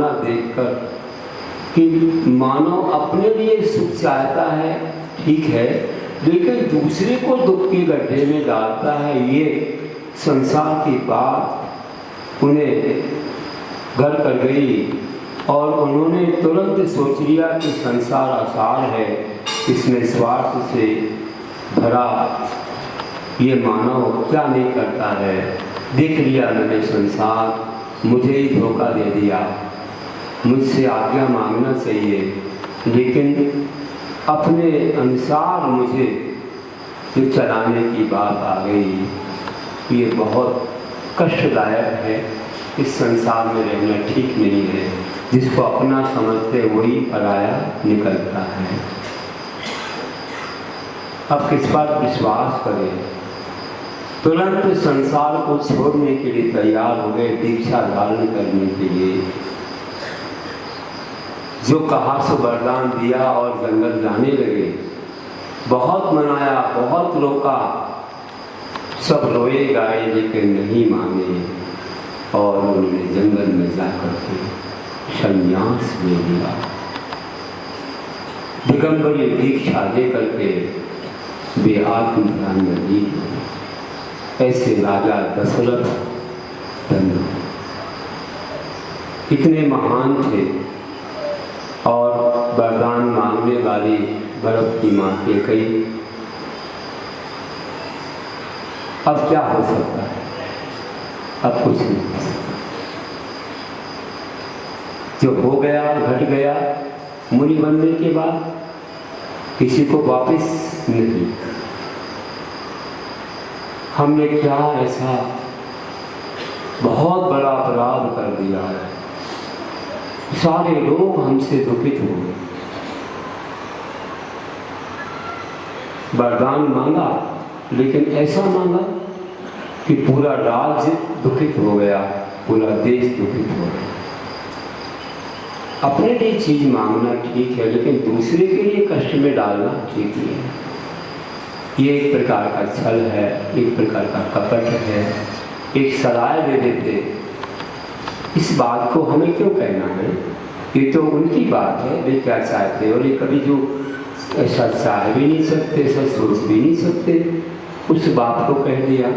भावना देखकर कि मानव अपने लिए सुख चाहता है, ठीक है, लेकिन दूसरे को दुख के गड्ढे में डालता है, ये संसार की बात उन्हें घर कर गई और उन्होंने तुरंत सोच लिया कि संसार आसार है, इसमें स्वार्थ से भरा ये मानव क्या नहीं करता है। देख लिया मैंने संसार, मुझे ही धोखा दे दिया, मुझसे आज्ञा मांगना चाहिए, लेकिन अपने अनुसार मुझे जो चलाने की बात आ गई, ये बहुत कष्टदायक है। इस संसार में रहना ठीक नहीं है। जिसको अपना समझते वही पराया निकलता है। अब किस पर विश्वास करें? तुरंत संसार को छोड़ने के लिए तैयार हो गए, दीक्षा धारण करने के लिए। जो कहा सो वरदान दिया और जंगल जाने लगे। बहुत मनाया, बहुत रोका, सब रोए गाए लेकिन नहीं माने और उन्होंने जंगल में जाकर के संन्यास ले लिया। दिगंबरी दीक्षा लेकर के वे आत्मज्ञान में लीन हुए। ऐसे राजा दशरथ धन्य इतने महान थे और वरदान मांगने वाली भरत की मां कैकेयी। अब क्या हो सकता है? अब कुछ नहीं हो सकता। जो हो गया घट गया। मुनि बनने के बाद किसी को वापस नहीं। हमने क्या ऐसा बहुत बड़ा अपराध कर दिया है, सारे लोग हमसे दुखित हो गए। वरदान मांगा लेकिन ऐसा मांगा कि पूरा राज्य दुखित हो गया, पूरा देश दुखित हो गया। अपने लिए चीज मांगना ठीक है, लेकिन दूसरे के लिए कष्ट में डालना ठीक नहीं है। ये एक प्रकार का छल है, एक प्रकार का कपट है, एक सलाह दे देते। इस बात को हमें क्यों कहना है? ये तो उनकी बात है, वे क्या चाहते हैं। और ये कभी जो ऐसा चाह भी नहीं सकते, ऐसा सोच भी नहीं सकते, उस बात को कह दिया,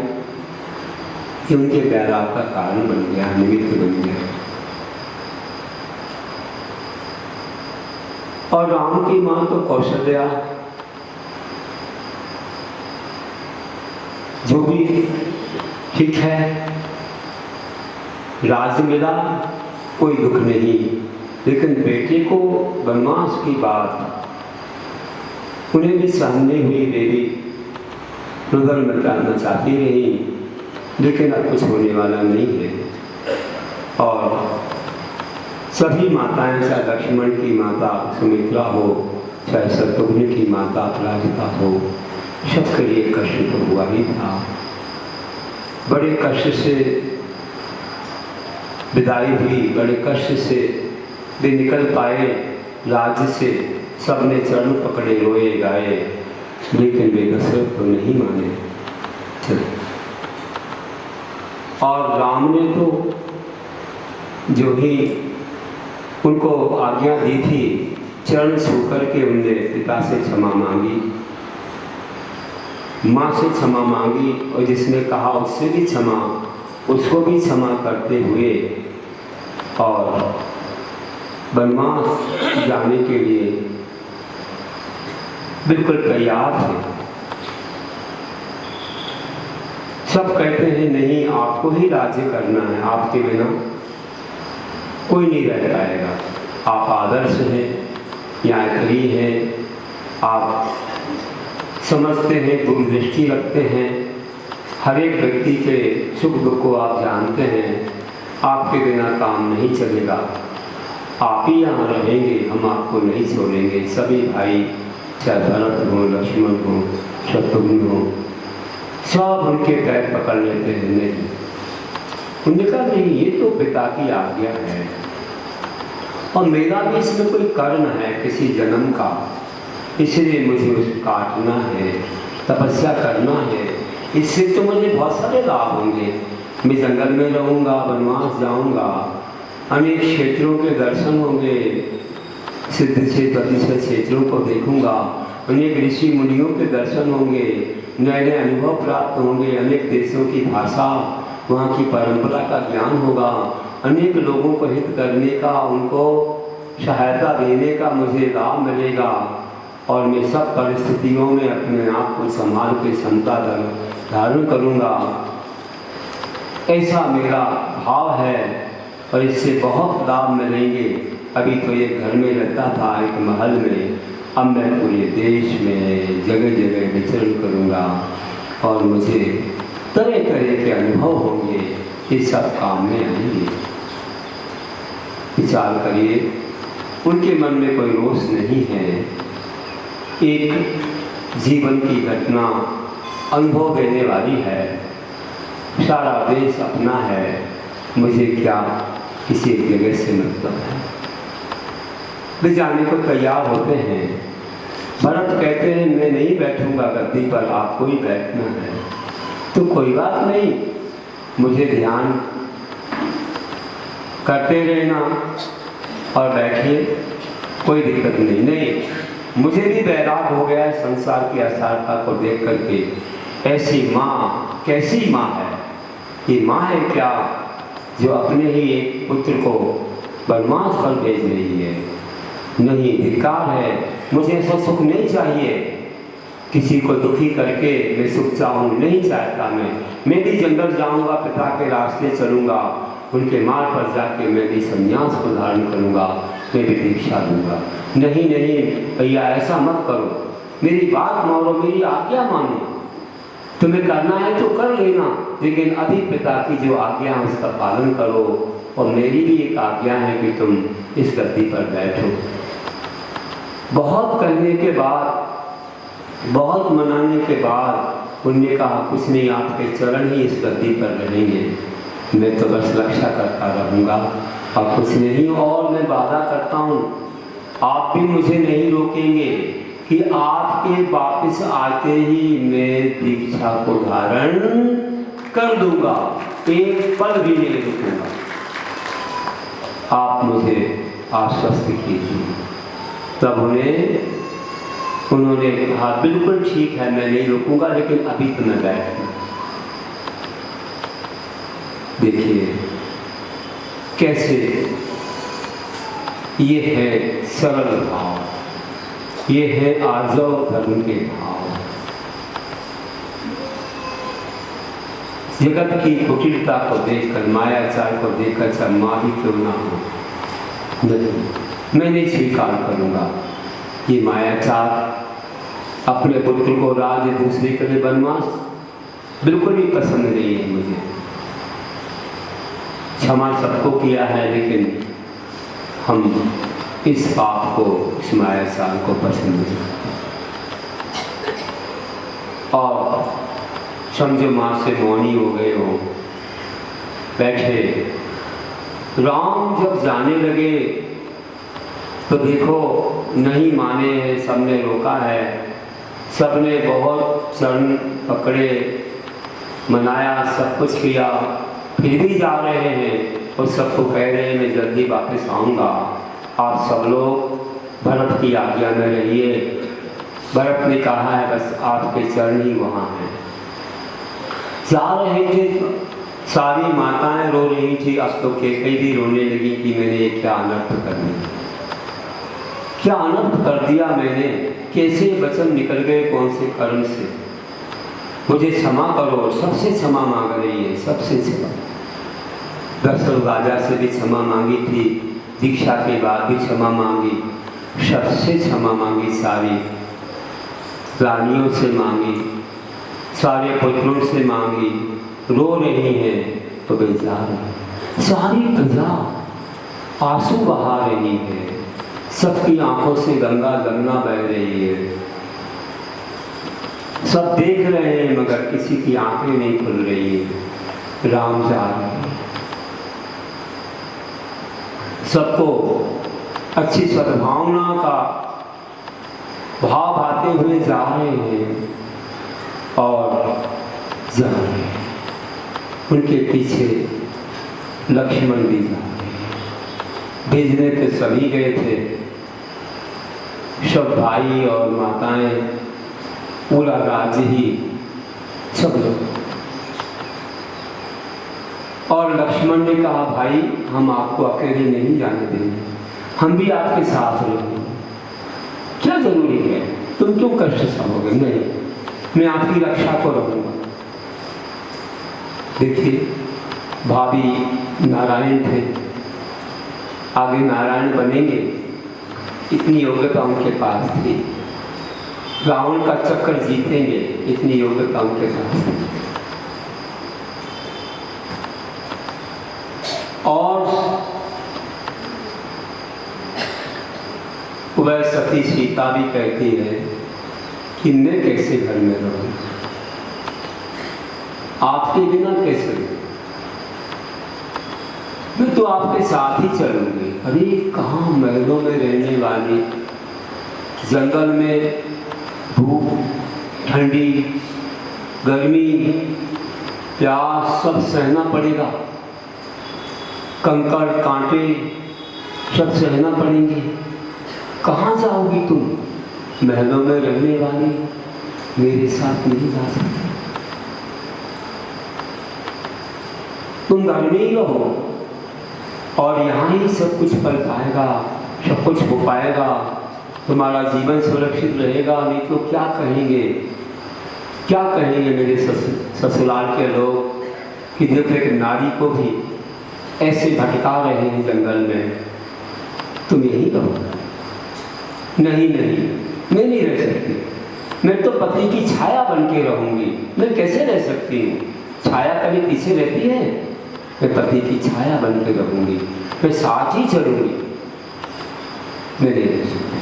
ये उनके बैराग का कारण बन गया, निमित्त बन गया। और राम की मां तो कौशल्या, जो भी ठीक है, राज्य मिला, कोई दुख नहीं, लेकिन बेटे को वनवास की बात उन्हें भी सहन नहीं हुई। देवी रुदल मचाना चाहती रही, लेकिन अब कुछ होने वाला नहीं है। और सभी माताएं, चाहे लक्ष्मण की माता सुमित्रा हो, चाहे शत्रुघ्न की माता अपराजिता हो, सबके लिए कष्ट तो हुआ ही था। बड़े कष्ट से विदाई हुई, बड़े कष्ट से वे निकल पाए राज्य से। सबने चरण पकड़े, रोए गाए, लेकिन वे दशरथ को नहीं माने। और राम ने तो जो ही उनको आज्ञा दी थी, चरण छू करके उनने पिता से क्षमा मांगी, माँ से क्षमा मांगी, और जिसने कहा उससे भी क्षमा, उसको भी क्षमा करते हुए और वनवास जाने के लिए बिल्कुल तैयार थे। सब कहते हैं नहीं, आपको ही राज्य करना है, आपके बिना कोई नहीं रह पाएगा। आप आदर्श हैं, न्यायप्रिय हैं, आप समझते हैं, दूरदृष्टि रखते हैं, हर एक व्यक्ति के सुख दुख को आप जानते हैं, आपके बिना काम नहीं चलेगा, आप ही यहाँ रहेंगे, हम आपको नहीं छोड़ेंगे। सभी भाई, चाहे भरत हो, लक्ष्मण हो, शत्रुघ्न हो, सब उनके पैर पकड़ लेते हैं। नहीं, उन्होंने कहा नहीं, ये तो पिता की आज्ञा है और मेरा भी इसमें कोई कर्म है किसी जन्म का, इसलिए मुझे उसे काटना है, तपस्या करना है। इससे तो मुझे बहुत सारे लाभ होंगे, मैं जंगल में रहूँगा, वनवास जाऊँगा, अनेक क्षेत्रों के दर्शन होंगे, सिद्ध से प्रतिशत क्षेत्रों को देखूंगा, अनेक ऋषि मुनियों के दर्शन होंगे, नए नए अनुभव प्राप्त होंगे, अनेक देशों की भाषा, वहाँ की परंपरा का ज्ञान होगा, अनेक लोगों को हित करने का, उनको सहायता देने का मुझे लाभ मिलेगा और मैं सब परिस्थितियों में अपने आप को संभाल के क्षमता धारण करूँगा। ऐसा मेरा भाव है और इससे बहुत लाभ मिलेंगे। अभी तो ये घर में रहता था एक महल में, अब मैं पूरे देश में जगह जगह विचरण करूँगा और मुझे तरह तरह के अनुभव होंगे, ये सब काम में आएंगे। विचार करिए, उनके मन में कोई रोष नहीं है, एक जीवन की घटना अनुभव देने वाली है, सारा देश अपना है, मुझे क्या किसी जगह से मतलब है। वे जाने को तैयार होते हैं। भरत कहते हैं मैं नहीं बैठूंगा गद्दी पर, आपको ही बैठना है। तो कोई बात नहीं, मुझे ध्यान करते रहना और बैठिए, कोई दिक्कत नहीं। नहीं, मुझे भी बैराग हो गया है संसार की असारता को देख करके। ऐसी माँ कैसी माँ है, ये माँ है क्या जो अपने ही एक पुत्र को बदमाश पर भेज रही है। नहीं, धिक्कार है, मुझे ऐसा सुख नहीं चाहिए, किसी को दुखी करके मैं सुख चाहूँ नहीं चाहता। मैं भी जंगल जाऊँगा, पिता के रास्ते चलूँगा, उनके मार्ग पर जाके मैं भी संन्यास को धारण करूँगा, मैं भी दीक्षा दूँगा। नहीं नहीं भैया, ऐसा मत करो, मेरी बात मानो, मेरी आज्ञा मानो, तुम्हें करना है तो कर लेना, लेकिन अभी पिता की जो आज्ञा है उसका पालन करो। और मेरी भी एक आज्ञा है कि तुम इस गद्दी पर बैठो। बहुत कहने के बाद, बहुत मनाने के बाद उन्होंने कहा कुछ नहीं, आपके चरण ही इस गद्दी पर रहेंगे, मैं तो बस रक्षा करता रहूँगा और कुछ नहीं। और मैं वादा करता हूँ, आप भी मुझे नहीं रोकेंगे कि आपके वापस आते ही मैं दीक्षा को धारण कर दूंगा, एक पल भी नहीं रुकूंगा। आप मुझे आश्वस्त कीजिए। तब उन्होंने कहा बिल्कुल ठीक है, मैं नहीं रुकूंगा, लेकिन अभी तो मैं बैठूंगा। देखिए कैसे ये है सरल भाव, ये है आर्जव धर्म के भाव। जगत की कुटिलता को देखकर, मायाचार को देखकर चाहे माँ ही क्यों ना हो, मैं नहीं स्वीकार करूंगा। ये मायाचार, अपने पुत्र को राज, दूसरे के लिए वनवास, बिल्कुल ही पसंद नहीं है मुझे। क्षमा सबको किया है, लेकिन हम इस पाप को, इस मायाचार को पसंद नहीं करते। और समझो माँ से मौनी हो गए हो, बैठे। राम जब जाने लगे तो देखो नहीं माने हैं, सबने रोका है, सबने बहुत चरण पकड़े, मनाया, सब कुछ किया, फिर भी जा रहे हैं और सबको कह रहे हैं मैं जल्दी वापस आऊँगा, आप सब लोग भरत की आज्ञा में रहिए। भरत ने कहा है बस आपके चरण ही वहाँ हैं। जा रहे थे, सारी माताएं रो रही थी, अब तो केकई भी रोने लगी कि मैंने ये क्या अनर्थ कर दिया, क्या अनर्थ कर दिया मैंने, कैसे वचन निकल गए, कौन से कर्म से, मुझे क्षमा करो। सबसे क्षमा मांग रही है, सबसे क्षमा। दशरथ राजा से भी क्षमा मांगी थी, दीक्षा के बाद भी क्षमा मांगी, सबसे क्षमा मांगी, सारी रानियों से मांगी, सारे पुत्रों से मांगी, रो रही हैं तो वे जा रही, सारी प्रजा आंसू बहा रही है, सबकी आंखों से गंगा गंगा बह रही है, सब देख रहे हैं मगर किसी की आंखें नहीं खुल रही है। राम जा रहे हैं, सबको अच्छी सद्भावना का भाव आते हुए जा रहे हैं और जा रहे हैं, उनके पीछे लक्ष्मण भी जा रहे हैं। भेजने तो सभी गए थे, सब भाई और माताएं, पूरा राज्य ही, सब लोग। और लक्ष्मण ने कहा भाई हम आपको अकेले नहीं जाने देंगे, हम भी आपके साथ रहेंगे। क्या जरूरी है, तुम क्यों कष्ट सहोगे? नहीं, मैं आपकी रक्षा को रहूंगा। देखिए भाभी नारायण थे, आगे नारायण बनेंगे, इतनी योग्यता उनके पास थी। रावण का चक्कर जीतेंगे, इतनी योग्यता उनके पास थी। और वह सती सीता भी कहती है कि मैं कैसे घर में रहूं, आपके बिना कैसे रहूं, मैं तो आपके साथ ही चलूंगी। अरे कहाँ महलों में रहने वाली, जंगल में धूप, ठंडी, गर्मी, प्यास सब सहना पड़ेगा, कंकड़ कांटे सब सहना पड़ेंगे। कहाँ जाओगी तुम? महलों में रहने वाली मेरे साथ नहीं जा सकती, तुम घर में ही रहो और यहाँ ही सब कुछ पल पाएगा, सब कुछ हो पाएगा, तुम्हारा जीवन सुरक्षित रहेगा। नहीं तो क्या कहेंगे, क्या कहेंगे मेरे ससुराल के लोग कि देखो एक नारी को भी ऐसे भटका रहे हैं जंगल में, तुम यही रहो। नहीं नहीं, मैं नहीं रह सकती, मैं तो पति की छाया बन के रहूंगी। मैं कैसे रह सकती हूँ? छाया कभी पीछे रहती है? मैं पति की छाया बन के रहूंगी, मैं साथ ही चलूंगी, मैं नहीं रह सकती।